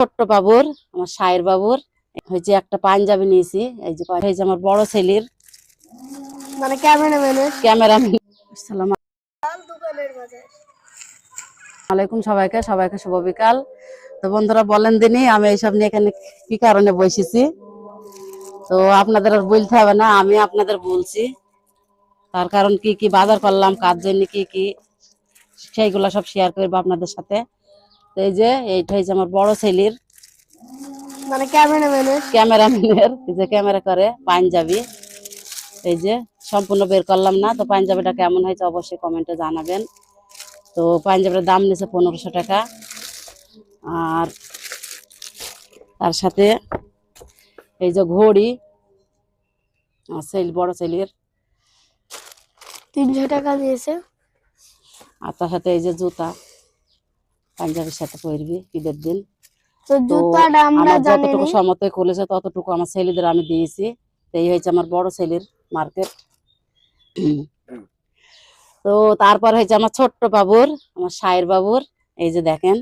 ছোট্ট বাবুর আমার শায়ের বাবুর হয়েছে একটা পাঞ্জাবি নিয়েছি। এই যে হয়েছে আমার বড় ছেলের মানে ক্যামেরাম্যান। আসসালামু আলাইকুম সবাইকে শুভ বিকাল। তো বন্ধুরা বলেন দিনই আমি এইসব নিয়ে এখানে কি কারণে বসেছি, তো আপনাদের আর বলতে হবে না, আমি আপনাদের বলছি। তার কারণ কি কি বাজার করলাম, কার জন্য কি কি, সেইগুলা সব শেয়ার করবো আপনাদের সাথে। তো এই যে এইটা হয়েছে আমার বড় ছেলের মানে ক্যামেরাম্যানের যে ক্যামেরা করে পাঞ্জাবি। এই যে সম্পূর্ণ বের করলাম না, তো পাঞ্জাবিটা কেমন হয়েছে অবশ্যই কমেন্টে জানাবেন। তো পাঞ্জাবির দাম নিয়েছে 1500 টাকা। আর তার সাথে এই যে ঘড়ি বড় ছেলের 300 টাকা দিয়েছে। আর তার সাথে এই যে জুতা পাঞ্জাবির সাথে পরবি ঈদের দিন। তো তো জুতাটা আমরা আমার জানি যতটুকু সমতে খুলেছে ততটুকু আমার ছেলেদের আমি দিয়েছি। তো এই হয়েছে আমার বড় ছেলের মার্কেট। তো তারপর হয়েছে আমার ছোট্ট বাবুর, আমার শায়ের বাবুর। এই যে দেখেন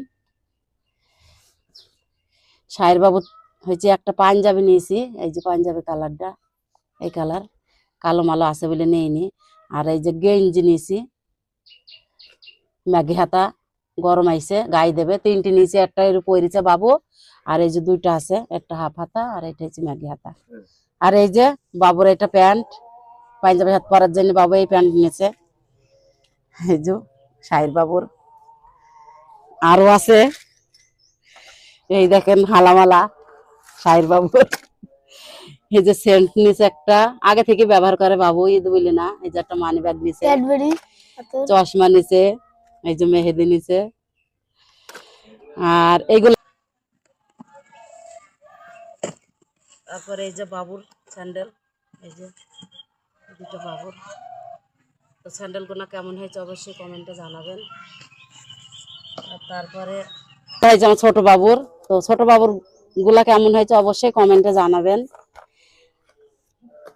শায়ের বাবুর হয়েছে একটা পাঞ্জাবি নিয়েছি। এই যে পাঞ্জাবি কালারটা এই কালার, কালো মালো আছে বলে নেইনি। আর এই যে গেঞ্জি নিয়েছি ম্যাগি হাতা, গরম আইছে গায়ে দেবে। 3টে নিয়েছি, একটা এর পরেছে বাবু। আর এই যে 2টা আছে, একটা হাফ হাতা আর এটা হচ্ছে ম্যাগি হাতা। আর এই যে বাবুর এটা প্যান্ট, পাঞ্জাবি হাত পরার জন্য বাবু এই প্যান্ট নিয়েছে। এই যে শাহির বাবুর আরো আছে, এই দেখেন হালামালা শাহির বাবুর। এই যে সেন্ট নিচে একটা, আগে থেকে ব্যবহার করে বাবু, ঈদ বলে না। এই যে একটা মানি ব্যাগ নিচে, ক্যাডবেরি, চশমা নিচে, এই যে মেহেদি নিচে। আর এইগুলো তারপরে এই যে বাবুর স্যান্ডেল, এই যে দুটো বাবুর। তো স্যান্ডেলগুলো কেমন হয়েছে অবশ্যই কমেন্টে জানাবেন। আর তারপরে এই যে আমার ছোট বাবুর, তো ছোট বাবুর গুলা কেমন হয়েছে অবশ্যই কমেন্টে জানাবেন।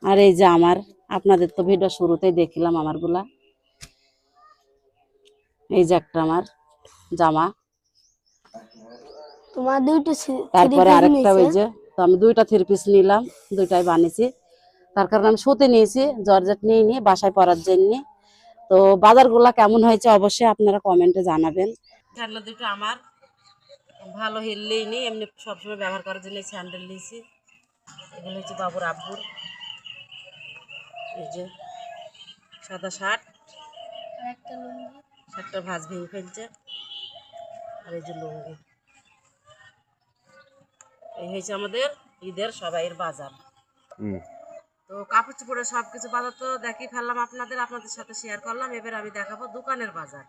আর এই যে আমার, আপনাদের তো ভিডিও শুরুতেই দেখিলাম আমার গুলা। এই যে একটা আমার জামা, তোমার দুইটা তারপরে আরেকটা ওই যে, তো আমি 2টা 3 পিস নিলাম, 2টাই বানিয়েছি। তার কারণে আমি সুতি নিয়েছি, জর্জেট নিয়ে বাসায় পরার জন্য। তো বাজারগুলা কেমন হয়েছে অবশ্যই আপনারা কমেন্টে জানাবেন। স্যান্ডেল দুটো আমার ভালো হিললেই নি, এমনি সবসময় ব্যবহার করার জন্য স্যান্ডেল নিয়েছি। এগুলো হচ্ছে বাবুর আব্বুর। এই যে সাদা শার্ট, শার্টটা ভাঁজ ভেঙে ফেলছে। আর এই যে লুঙ্গি। এই হয়েছে আমাদের ঈদের সবাইয়ের বাজার। তো কাপড় চোপড়ের সবকিছু বাজার তো দেখি ফেললাম আপনাদের সাথে শেয়ার করলাম। এবার আমি দেখাবো দোকানের বাজার।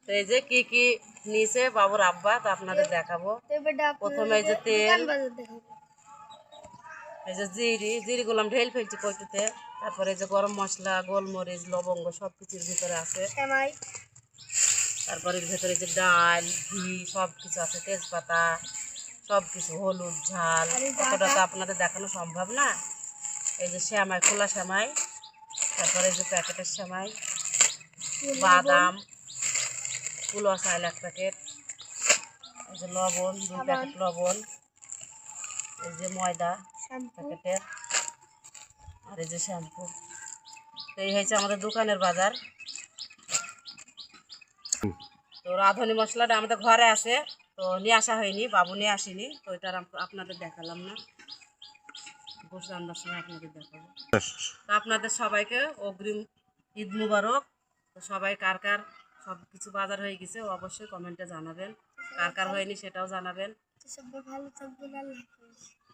তো এই যে কি কি নিয়েছে বাবুর আব্বা, তো আপনাদের দেখাবো। প্রথমে এই যে তেল, এই যে জিরি গুলাম ঢেল ফেলছি কইটুতে। তারপরে এই যে গরম মশলা, গোলমরিচ, লবঙ্গ সবকিছুর ভিতরে আছে। তারপরে ভেতরে যে ডাল, ঘি সবকিছু আছে, তেজপাতা সবকিছু, হলুদ, ঝাল, অতটা তো আপনাদের দেখানো সম্ভব না। এই যে সেমাই, খোলা সেমাই, তারপরে এই যে প্যাকেটের সেমাই, বাদাম, কুলো চাল 1 প্যাকেট, এই যে লবণ 2 প্যাকেট লবণ, এই যে ময়দা প্যাকেটের, আর এই যে শ্যাম্পু। তো এই হয়েছে আমাদের দোকানের বাজার। তো রাঁধুনি মশলাটা আমাদের ঘরে আছে, তো নিয়ে আসা হয়নি, বাবু নিয়ে আসেনি, তো এটা আপনাদের দেখালাম না, বসে রান্নার সময় আপনাদের দেখাবো। তো আপনাদের সবাইকে অগ্রিম ঈদ মুবারক। তো সবাই কার কার সব কিছু বাজার হয়ে গেছে অবশ্যই কমেন্টে জানাবেন, কার কার হয়নি সেটাও জানাবেন। ভালো থাকবেন, আল্লাহ হাফেজ।